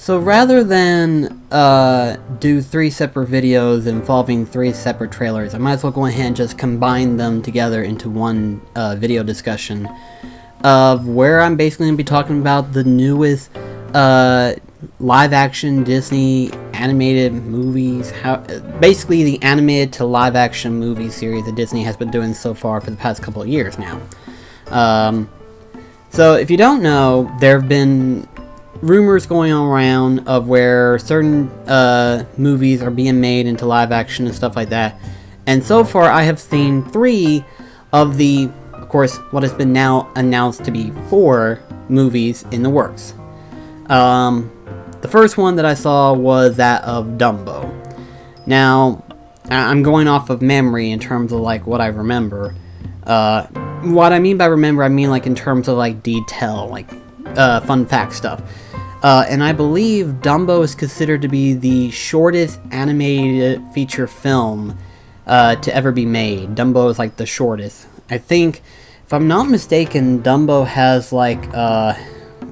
So rather than do 3 separate videos involving 3 separate trailers, I might as well go ahead and just combine them together into one video discussion of where I'm basically going to be talking about the newest live-action Disney animated movies, basically the animated to live-action movie series that Disney has been doing so far for the past couple of years now. So if you don't know, there have been rumors going on around of where certain movies are being made into live action and stuff like that. And so far I have seen 3 of the, of course, what has been now announced to be 4 movies in the works. The first one that I saw was that of Dumbo. Now, I'm going off of memory in terms of like what I remember. What I mean by remember, I mean like in terms of like detail, like fun fact stuff. And I believe Dumbo is considered to be the shortest animated feature film to ever be made. Dumbo is like the shortest. I think, if I'm not mistaken, Dumbo has like, well,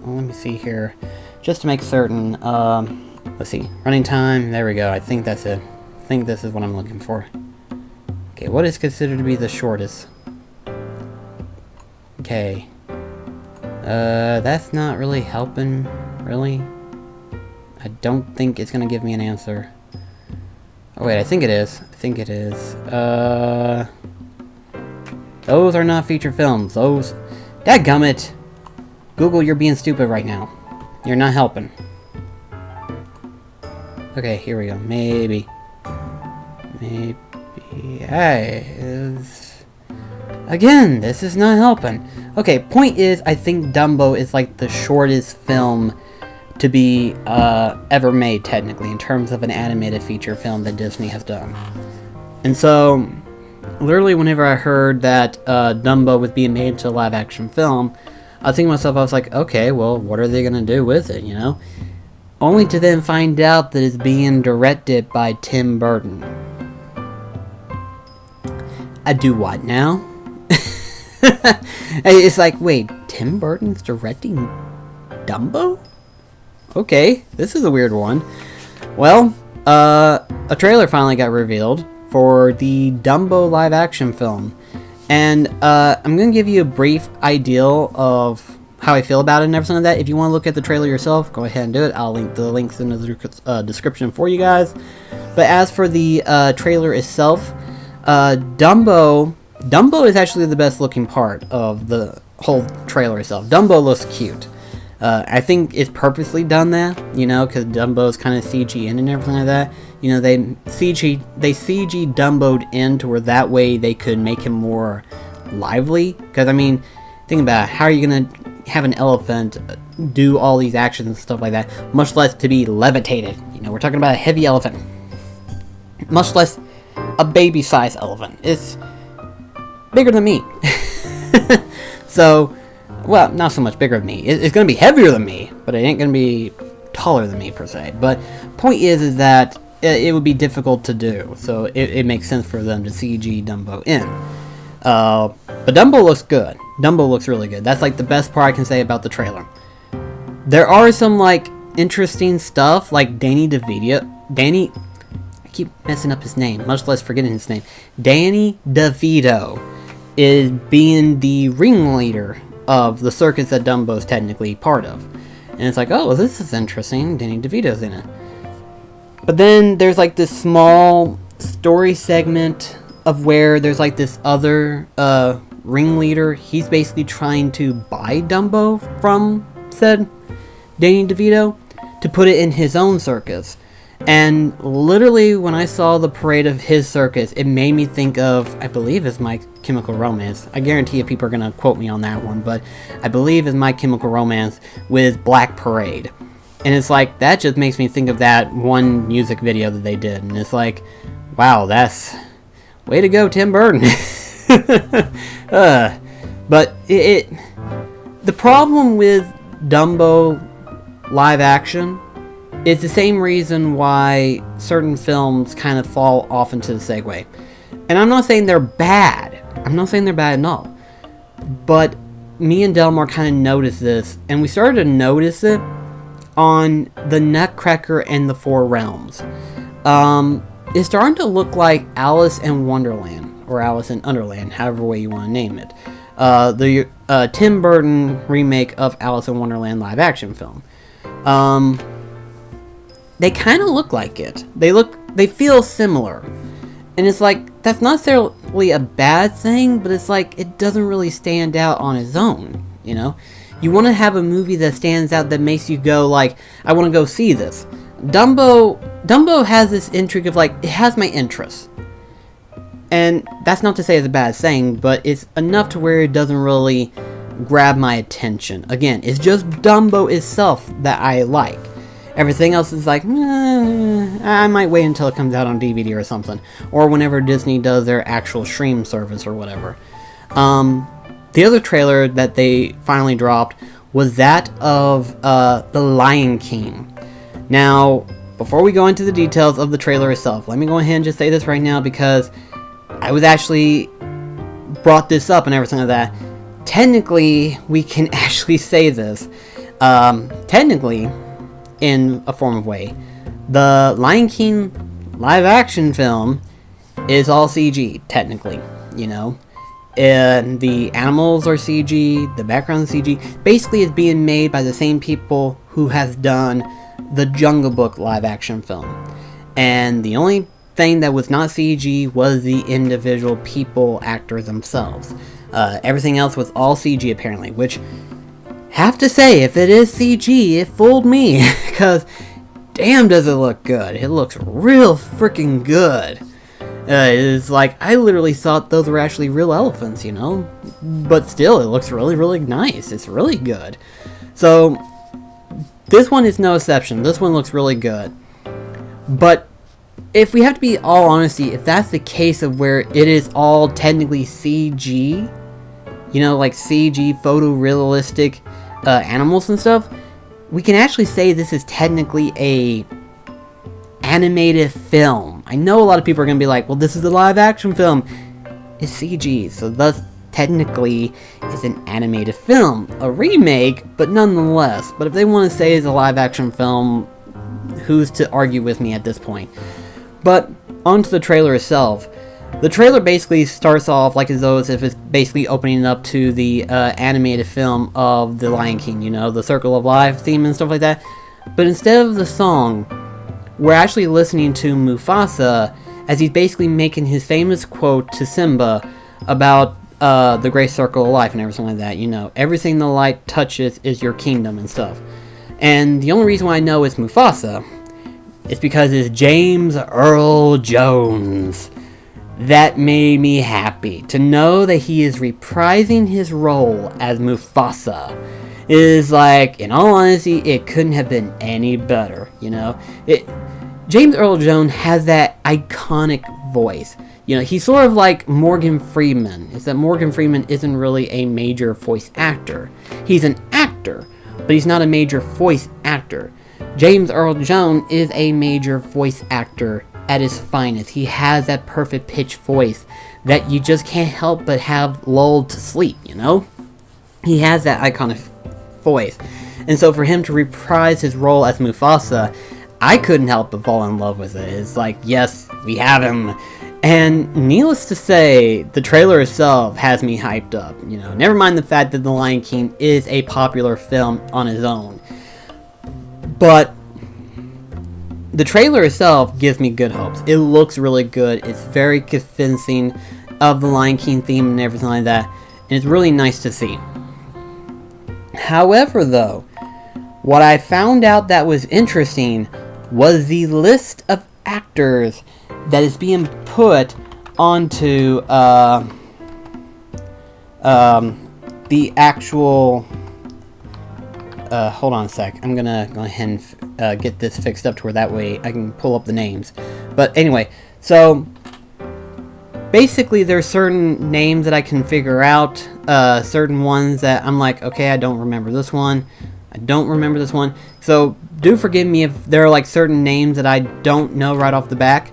let me see here, just to make certain, let's see, running time, there we go, I think that's it. I think this is what I'm looking for. Okay, what is considered to be the shortest? Okay. That's not really helping, really. I don't think it's gonna give me an answer. Oh wait, I think it is. I think it is. Those are not feature films. Those... Dadgummit! Google, you're being stupid right now. You're not helping. Okay, here we go. Maybe. Again, this is not helping. Okay, point is, I think Dumbo is like the shortest film to be ever made, technically, in terms of an animated feature film that Disney has done. And so, literally whenever I heard that Dumbo was being made into a live-action film, I was thinking to myself, I was like, okay, well, what are they going to do with it, you know? Only to then find out that it's being directed by Tim Burton. I do what now? It's like, wait, Tim Burton's directing Dumbo? Okay, this is a weird one. Well, a trailer finally got revealed for the Dumbo live-action film. And I'm going to give you a brief idea of how I feel about it and everything like that. If you want to look at the trailer yourself, go ahead and do it. I'll link the links in the description for you guys. But as for the trailer itself, Dumbo is actually the best looking part of the whole trailer itself. Dumbo looks cute. I think it's purposely done that, you know, because Dumbo is kind of CG in and everything like that. You know, they CG Dumbo'd in to where that way they could make him more lively. Because, I mean, think about it. How are you going to have an elephant do all these actions and stuff like that, much less to be levitated? You know, we're talking about a heavy elephant. Much less a baby-sized elephant. It's bigger than me. So, well, not so much bigger than me. It's going to be heavier than me, but it ain't going to be taller than me, per se. But point is that it would be difficult to do, so it makes sense for them to CG Dumbo in. But Dumbo looks good. Dumbo looks really good. That's, like, the best part I can say about the trailer. There are some, like, interesting stuff, like Danny DeVito. I keep messing up his name, much less forgetting his name. Danny DeVito is being the ringleader of the circus that Dumbo is technically part of. And it's like, oh, well, this is interesting. Danny DeVito's in it. But then there's like this small story segment of where there's like this other ringleader. He's basically trying to buy Dumbo from said Danny DeVito to put it in his own circus. And literally when I saw the parade of his circus, it made me think of, I believe it's My Chemical Romance. I guarantee you people are going to quote me on that one, but I believe it's My Chemical Romance with Black Parade. And it's like, that just makes me think of that one music video that they did. And it's like, wow, that's... way to go, Tim Burton. But the problem with Dumbo live action is the same reason why certain films kind of fall off into the segue. And I'm not saying they're bad. I'm not saying they're bad at all. But me and Delmar kind of noticed this, and we started to notice it on the Nutcracker and the Four Realms. It's starting to look like Alice in Wonderland, or Alice in Underland, however way you want to name it. The Tim Burton remake of Alice in Wonderland live action film. They kind of look like it. They feel similar. And it's like, that's not necessarily a bad thing, but it's like, it doesn't really stand out on its own, you know? You want to have a movie that stands out, that makes you go like, I want to go see this. Dumbo has this intrigue of like, it has my interest. And that's not to say it's a bad thing, but it's enough to where it doesn't really grab my attention. Again, it's just Dumbo itself that I like. Everything else is like, I might wait until it comes out on DVD or something. Or whenever Disney does their actual stream service or whatever. The other trailer that they finally dropped was that of The Lion King. Now, before we go into the details of the trailer itself, let me go ahead and just say this right now, because I was actually brought this up and everything like that. Technically, we can actually say this. Technically, in a form of way, the Lion King live action film is all CG, technically, you know. And the animals are CG, the background is CG. Basically, it's being made by the same people who have done the Jungle Book live action film. And the only thing that was not CG was the individual people, actors themselves. Everything else was all CG apparently, which, have to say, if it is CG, it fooled me, because damn does it look good. It looks real freaking good. It's like, I literally thought those were actually real elephants, you know? But still, it looks really, really nice. It's really good. So, this one is no exception. This one looks really good. But, if we have to be all honesty, if that's the case of where it is all technically CG, you know, like CG photorealistic animals and stuff, we can actually say this is technically a animated film. I know a lot of people are going to be like, well, this is a live action film. It's CG, so thus technically it's an animated film. A remake, but nonetheless. But if they want to say it's a live action film, who's to argue with me at this point? But onto the trailer itself. The trailer basically starts off like as though as if it's basically opening up to the animated film of The Lion King, you know, the Circle of Life theme and stuff like that. But instead of the song, we're actually listening to Mufasa as he's basically making his famous quote to Simba about the Great Circle of Life and everything like that. You know, everything the light touches is your kingdom and stuff. And the only reason why I know it's Mufasa is because it's James Earl Jones. That made me happy. To know that he is reprising his role as Mufasa is like, in all honesty, it couldn't have been any better, you know? James Earl Jones has that iconic voice. You know, he's sort of like Morgan Freeman. It's that Morgan Freeman isn't really a major voice actor. He's an actor, but he's not a major voice actor. James Earl Jones is a major voice actor at his finest. He has that perfect pitch voice that you just can't help but have lulled to sleep, you know? He has that iconic voice. And so for him to reprise his role as Mufasa, I couldn't help but fall in love with it. It's like, yes, we have him. And needless to say, the trailer itself has me hyped up, you know? Never mind the fact that The Lion King is a popular film on its own. But the trailer itself gives me good hopes. It looks really good. It's very convincing of the Lion King theme and everything like that. And it's really nice to see. However, though, what I found out that was interesting was the list of actors that is being put onto the actual... hold on a sec. I'm gonna go ahead and get this fixed up to where that way I can pull up the names. But anyway, so basically there's certain names that I can figure out, certain ones that I'm like, okay, I don't remember this one. I don't remember this one. So do forgive me if there are like certain names that I don't know right off the back.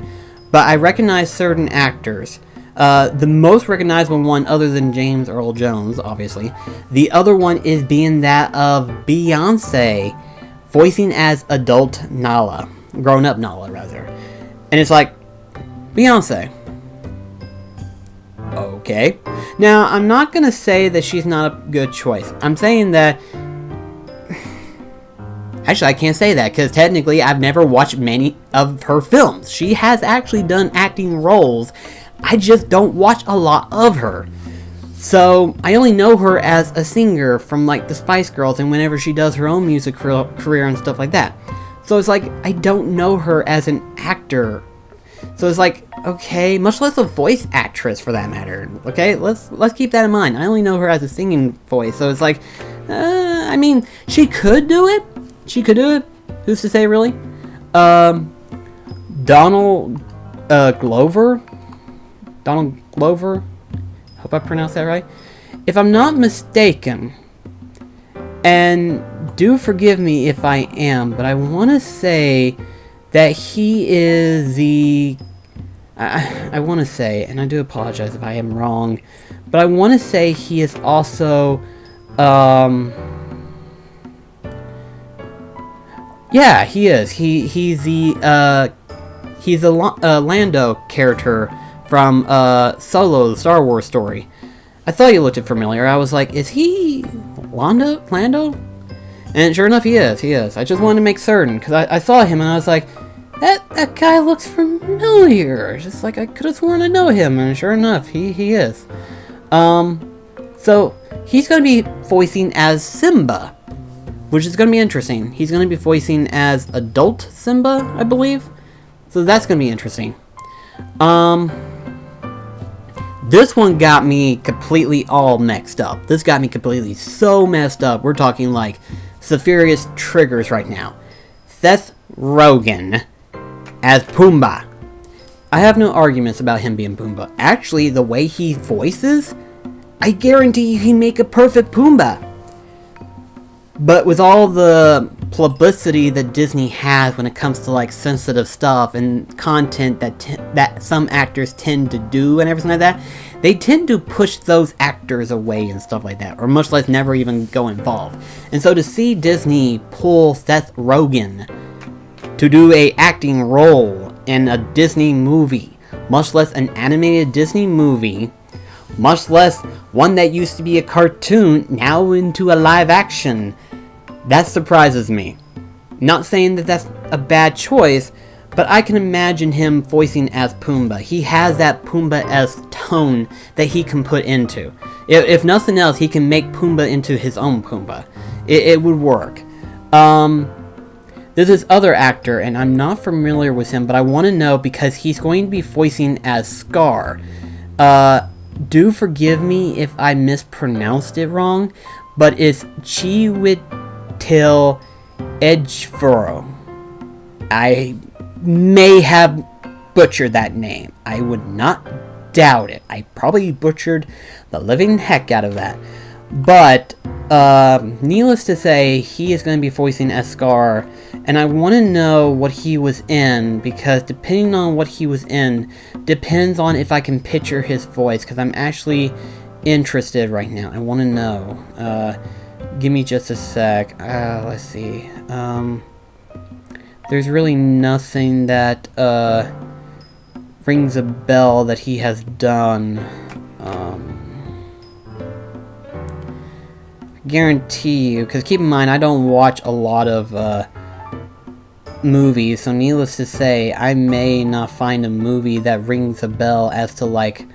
But I recognize certain actors. The most recognizable one, other than James Earl Jones, obviously, the other one is being that of Beyonce voicing as adult Nala, grown-up Nala rather, and it's like, Beyonce. Okay. Now, I'm not gonna say that she's not a good choice. I'm saying that... Actually, I can't say that, because technically I've never watched many of her films. She has actually done acting roles. I just don't watch a lot of her. So, I only know her as a singer from, like, the Spice Girls, and whenever she does her own music career and stuff like that. So, it's like, I don't know her as an actor. So, it's like, okay, much less a voice actress for that matter. Okay, let's keep that in mind. I only know her as a singing voice. So, it's like, I mean, she could do it. She could do it. Who's to say, really? Donald Glover? Donald Glover? Hope I pronounced that right. If I'm not mistaken, and do forgive me if I am, but I want to say that he is the... I want to say, and I do apologize if I am wrong, but I want to say he is also... Yeah, he is. He's the Lando character from Solo, the Star Wars story. I thought he looked familiar. I was like, is he Lando? And sure enough, he is. I just wanted to make certain, because I saw him and I was like, that guy looks familiar. Just like, I could have sworn I know him, and sure enough, he is. So, he's going to be voicing as Simba, which is going to be interesting. He's going to be voicing as adult Simba, I believe. So that's going to be interesting. This one got me completely all mixed up. This got me completely so messed up. We're talking like Zephyrus triggers right now. Seth Rogen as Pumbaa. I have no arguments about him being Pumbaa. Actually, the way he voices, I guarantee you he'd make a perfect Pumbaa. But with all the publicity that Disney has when it comes to like sensitive stuff and content that some actors tend to do and everything like that, they tend to push those actors away and stuff like that, or much less never even go involved. And so to see Disney pull Seth Rogen to do a acting role in a Disney movie, much less an animated Disney movie, much less one that used to be a cartoon, now into a live action, that surprises me. Not saying that that's a bad choice, but I can imagine him voicing as Pumbaa. He has that Pumbaa-esque tone that he can put into. If nothing else, he can make Pumbaa into his own Pumbaa. It would work. There's this other actor, and I'm not familiar with him, but I want to know because he's going to be voicing as Scar. Do forgive me if I mispronounced it wrong, but it's Chiwetel Ejiofor. I may have butchered that name. I would not doubt it. I probably butchered the living heck out of that. But, needless to say, he is going to be voicing as Scar, and I want to know what he was in, because depending on what he was in, depends on if I can picture his voice, because I'm actually interested right now. I want to know. Give me just a sec. Let's see. There's really nothing that rings a bell that he has done. Guarantee you, because keep in mind, I don't watch a lot of movies, so needless to say, I may not find a movie that rings a bell as to like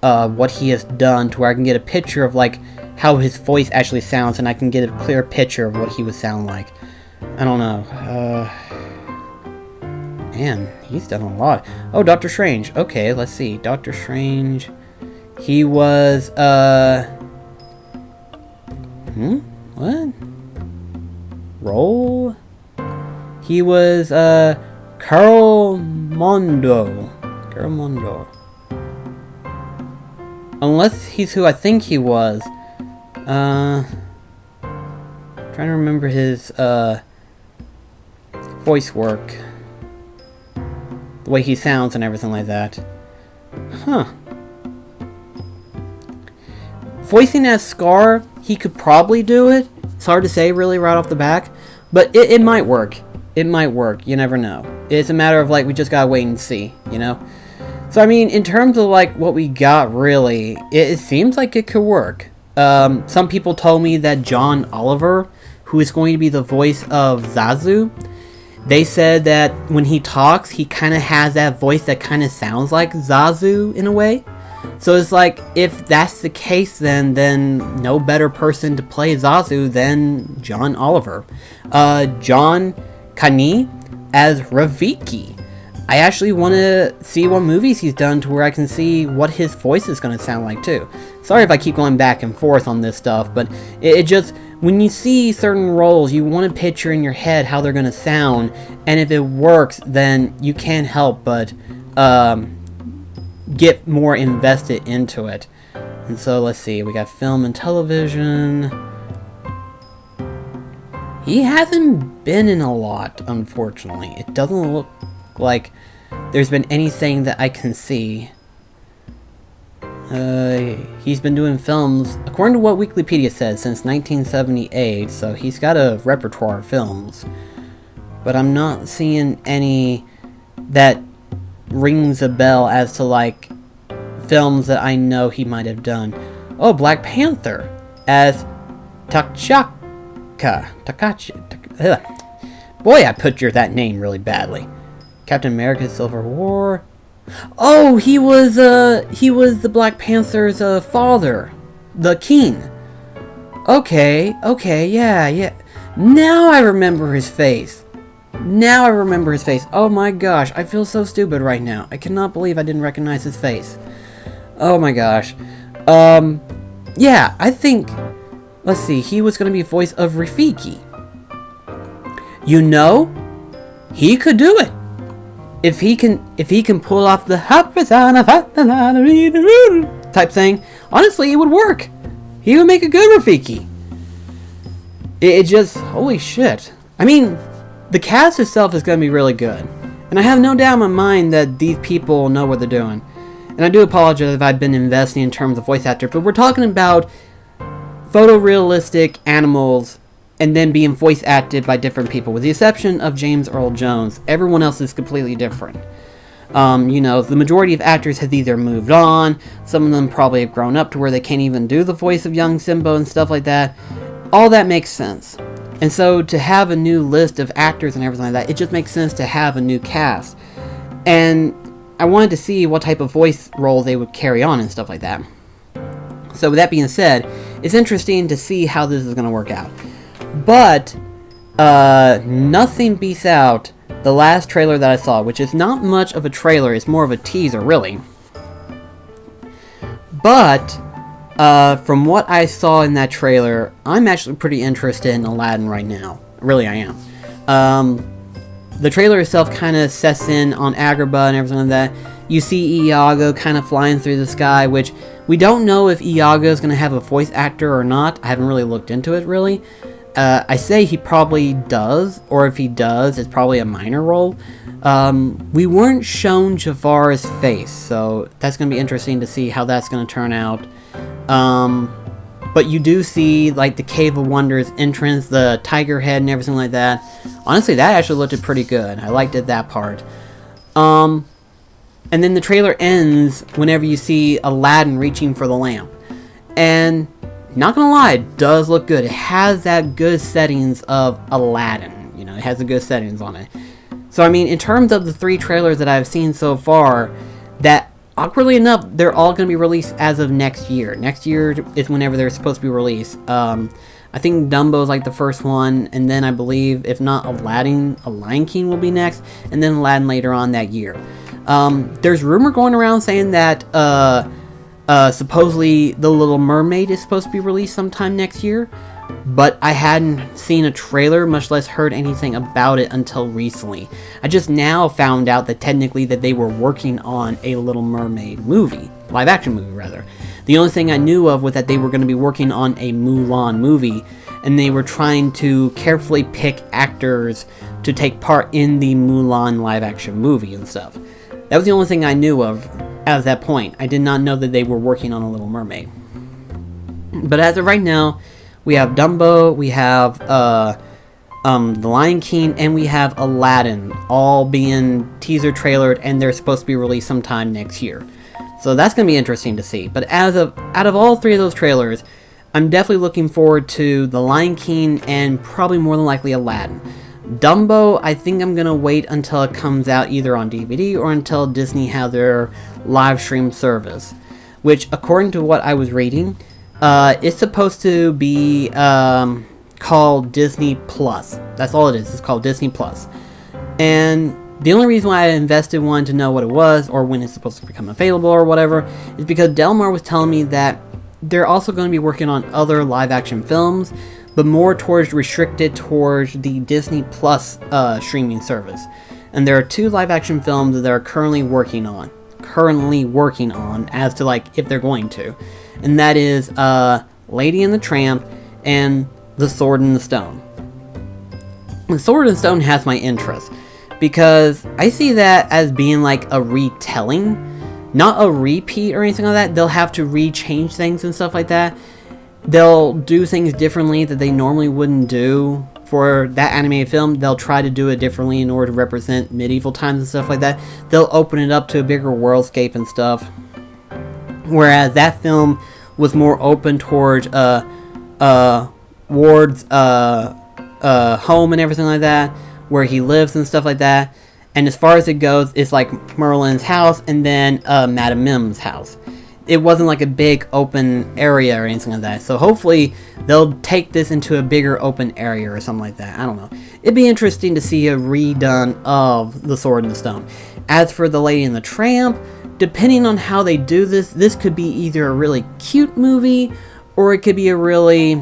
what he has done, to where I can get a picture of like how his voice actually sounds, and I can get a clear picture of what he would sound like. I don't know. Man, he's done a lot. Oh, Doctor Strange. Okay, let's see. Doctor Strange. He was, what? Roll? He was, Carl Mondo. Carl Mondo. Unless he's who I think he was. Trying to remember his, voice work. The way he sounds and everything like that. Huh. Voicing as Scar, he could probably do it. It's hard to say really right off the back. But it might work. It might work. You never know. It's a matter of, like, we just gotta wait and see, you know? So, I mean, in terms of, like, what we got, really, it seems like it could work. Some people told me that John Oliver, who is going to be the voice of Zazu, they said that when he talks, he kind of has that voice that kind of sounds like Zazu in a way. So it's like, if that's the case, then no better person to play Zazu than John Oliver. John Kani as Rafiki. I actually want to see what movies he's done to where I can see what his voice is going to sound like too. Sorry if I keep going back and forth on this stuff, but it just, when you see certain roles, you want to picture in your head how they're going to sound, and if it works, then you can't help but get more invested into it. And so let's see, we got film and television. He hasn't been in a lot, unfortunately. It doesn't look like there's been anything that I can see. He's been doing films, according to what Wikipedia says, since 1978, so he's got a repertoire of films. But I'm not seeing any that rings a bell as to, like, films that I know he might have done. Oh, Black Panther as Takachi. Boy, I butchered that name really badly. Captain America: Civil War. Oh, he was the Black Panther's father, the king. Okay, yeah. Now I remember his face. Oh my gosh, I feel so stupid right now. I cannot believe I didn't recognize his face. Oh my gosh. Yeah, I think, let's see, he was going to be voice of Rafiki. You know, he could do it. If he can pull off the type thing, honestly, it would work. He would make a good Rafiki. It just, holy shit. I mean, the cast itself is going to be really good. And I have no doubt in my mind that these people know what they're doing. And I do apologize if I've been investing in terms of voice actor, but we're talking about photorealistic animals and then being voice acted by different people, with the exception of James Earl Jones. Everyone else is completely different. You know, the majority of actors have either moved on, some of them probably have grown up to where they can't even do the voice of young Simba and stuff like that. All that makes sense. And so to have a new list of actors and everything like that, it just makes sense to have a new cast. And I wanted to see what type of voice role they would carry on and stuff like that. So with that being said, it's interesting to see how this is going to work out. But nothing beats out the last trailer that I saw, which is not much of a trailer, it's more of a teaser, really. But from what I saw in that trailer, I'm actually pretty interested in Aladdin right now. Really, I am. The trailer itself kind of sets in on Agrabah and everything like that. You see Iago kind of flying through the sky, which we don't know if Iago is going to have a voice actor or not. I haven't really looked into it, really. I say he probably does, or if he does, it's probably a minor role. We weren't shown Jafar's face, so that's going to be interesting to see how that's going to turn out. But you do see, like, the Cave of Wonders entrance, the tiger head and everything like that. Honestly, that actually looked pretty good. I liked it, that part. And then the trailer ends whenever you see Aladdin reaching for the lamp. And not gonna lie, it does look good. It has that good settings of Aladdin. You know, it has the good settings on it. So, I mean, in terms of the 3 trailers that I've seen so far, that, awkwardly enough, they're all going to be released as of next year. Next year is whenever they're supposed to be released. I think Dumbo is like the first one, and then I believe, if not Aladdin, A Lion King will be next, and then Aladdin later on that year. There's rumor going around saying that supposedly The Little Mermaid is supposed to be released sometime next year, but I hadn't seen a trailer, much less heard anything about it until recently. I just now found out that technically that they were working on a Little Mermaid movie, live action movie rather. The only thing I knew of was that they were going to be working on a Mulan movie, and they were trying to carefully pick actors to take part in the Mulan live action movie and stuff. That was the only thing I knew of at that point. I did not know that they were working on a Little Mermaid. But as of right now, we have Dumbo, we have The Lion King, and we have Aladdin, all being teaser trailered, and they're supposed to be released sometime next year. So that's going to be interesting to see. But out of all 3 of those trailers, I'm definitely looking forward to The Lion King and probably more than likely Aladdin. Dumbo, I think I'm going to wait until it comes out either on DVD or until Disney has their live stream service. Which, according to what I was reading, it's supposed to be called Disney Plus. That's all it is. It's called Disney Plus. And the only reason why I invested wanting to know what it was or when it's supposed to become available or whatever is because Delmar was telling me that they're also going to be working on other live action films, but more restricted towards the Disney Plus streaming service. And there are 2 live action films that they're currently working on as to like if they're going to. And that is Lady and the Tramp and The Sword and the Stone. The Sword and Stone has my interest because I see that as being like a retelling, not a repeat or anything like that. They'll have to rechange things and stuff like that. They'll do things differently that they normally wouldn't do for that animated film. They'll try to do it differently in order to represent medieval times and stuff like that. They'll open it up to a bigger worldscape and stuff. Whereas that film was more open towards Ward's home and everything like that, where he lives and stuff like that. And as far as it goes, it's like Merlin's house and then Madame Mim's house. It wasn't like a big open area or anything like that. So hopefully they'll take this into a bigger open area or something like that. I don't know. It'd be interesting to see a redone of The Sword and the Stone. As for The Lady and the Tramp, depending on how they do this, this could be either a really cute movie or it could be a really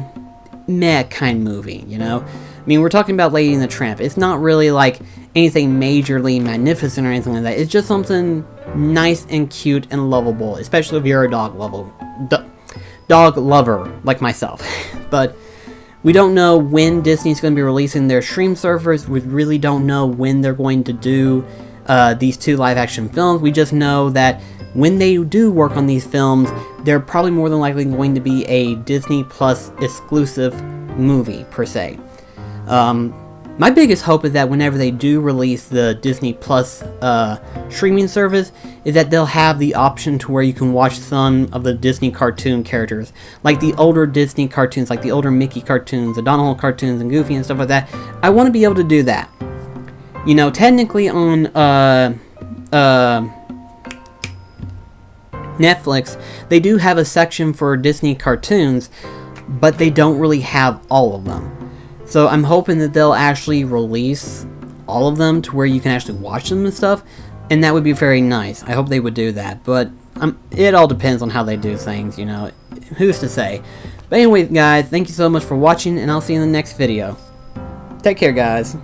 meh kind movie, you know? I mean, we're talking about Lady and the Tramp. It's not really like anything majorly magnificent or anything like that. It's just something nice and cute and lovable, especially if you're a dog lover like myself. But we don't know when Disney's going to be releasing their stream servers. We really don't know when they're going to do these 2 live action films. We just know that when they do work on these films, they're probably more than likely going to be a Disney Plus exclusive movie per se. My biggest hope is that whenever they do release the Disney Plus streaming service, is that they'll have the option to where you can watch some of the Disney cartoon characters, like the older Disney cartoons, like the older Mickey cartoons, the Donald cartoons, and Goofy and stuff like that. I want to be able to do that. You know, technically on Netflix, they do have a section for Disney cartoons, but they don't really have all of them. So I'm hoping that they'll actually release all of them to where you can actually watch them and stuff, and that would be very nice. I hope they would do that, but it all depends on how they do things, you know. Who's to say? But anyway, guys, thank you so much for watching, and I'll see you in the next video. Take care, guys.